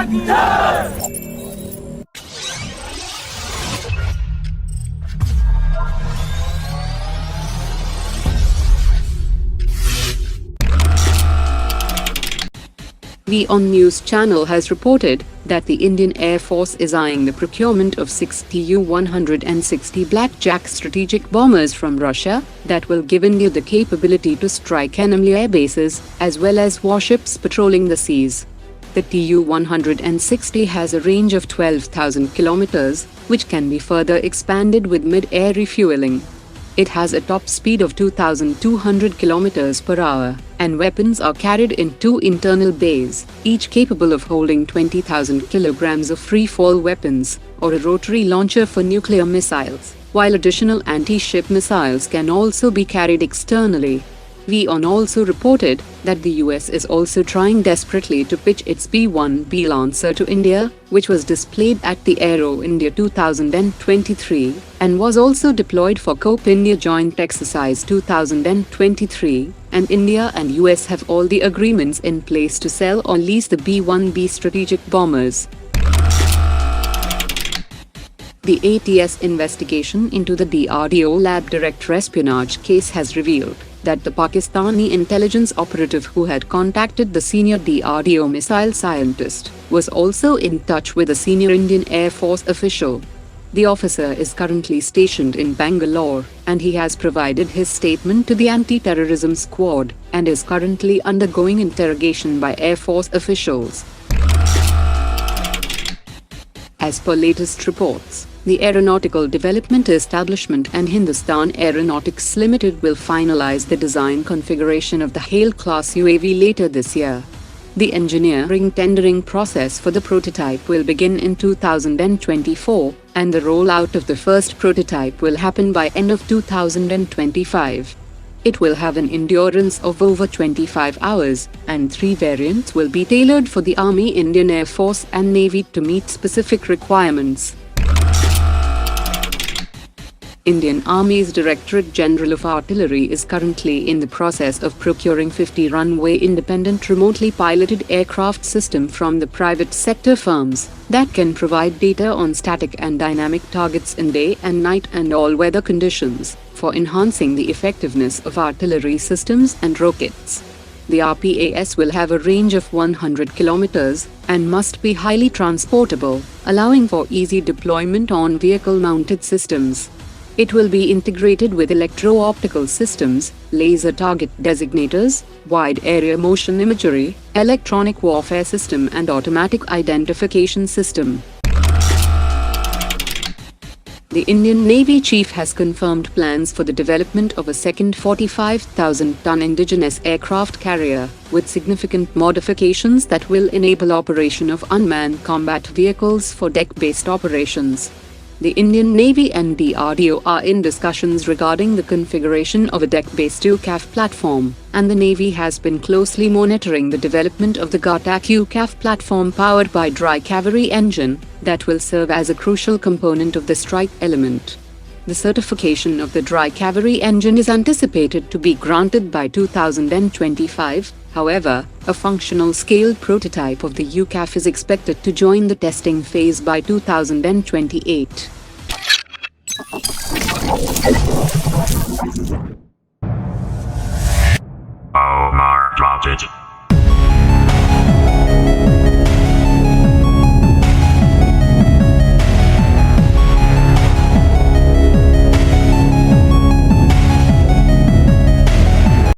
On News channel has reported that the Indian Air Force is eyeing the procurement of 6 Tu-160 Blackjack strategic bombers from Russia that will give India the capability to strike enemy air bases as well as warships patrolling the seas. The Tu-160 has a range of 12,000 kilometers, which can be further expanded with mid-air refueling. It has a top speed of 2,200 kilometers per hour, and weapons are carried in 2 internal bays, each capable of holding 20,000 kilograms of free-fall weapons, or a rotary launcher for nuclear missiles, while additional anti-ship missiles can also be carried externally. On also reported that the US is also trying desperately to pitch its B-1B Lancer to India, which was displayed at the Aero India 2023 and was also deployed for COP India Joint Exercise 2023, and India and US have all the agreements in place to sell or lease the B-1B strategic bombers. The ATS investigation into the DRDO lab director espionage case has revealed that the Pakistani intelligence operative who had contacted the senior DRDO missile scientist was also in touch with a senior Indian Air Force official. The officer is currently stationed in Bangalore, and he has provided his statement to the anti-terrorism squad and is currently undergoing interrogation by Air Force officials. As per latest reports, the Aeronautical Development Establishment and Hindustan Aeronautics Limited will finalize the design configuration of the HALE class UAV later this year. The engineering tendering process for the prototype will begin in 2024, and the rollout of the first prototype will happen by end of 2025. It will have an endurance of over 25 hours, and 3 variants will be tailored for the Army, Indian Air Force and Navy to meet specific requirements. Indian Army's Directorate General of Artillery is currently in the process of procuring 50 runway-independent remotely piloted aircraft system from the private sector firms that can provide data on static and dynamic targets in day and night and all weather conditions for enhancing the effectiveness of artillery systems and rockets. The RPAS will have a range of 100 kilometers and must be highly transportable, allowing for easy deployment on vehicle-mounted systems. It will be integrated with electro-optical systems, laser target designators, wide area motion imagery, electronic warfare system and automatic identification system. The Indian Navy Chief has confirmed plans for the development of a second 45,000-ton indigenous aircraft carrier, with significant modifications that will enable operation of unmanned combat vehicles for deck-based operations. The Indian Navy and DRDO are in discussions regarding the configuration of a deck-based UCAV platform, and the Navy has been closely monitoring the development of the Ghatak UCAV platform powered by Dry Kaveri engine that will serve as a crucial component of the strike element. The certification of the Dry Kaveri engine is anticipated to be granted by 2025. However, a functional scaled prototype of the UCAV is expected to join the testing phase by 2028.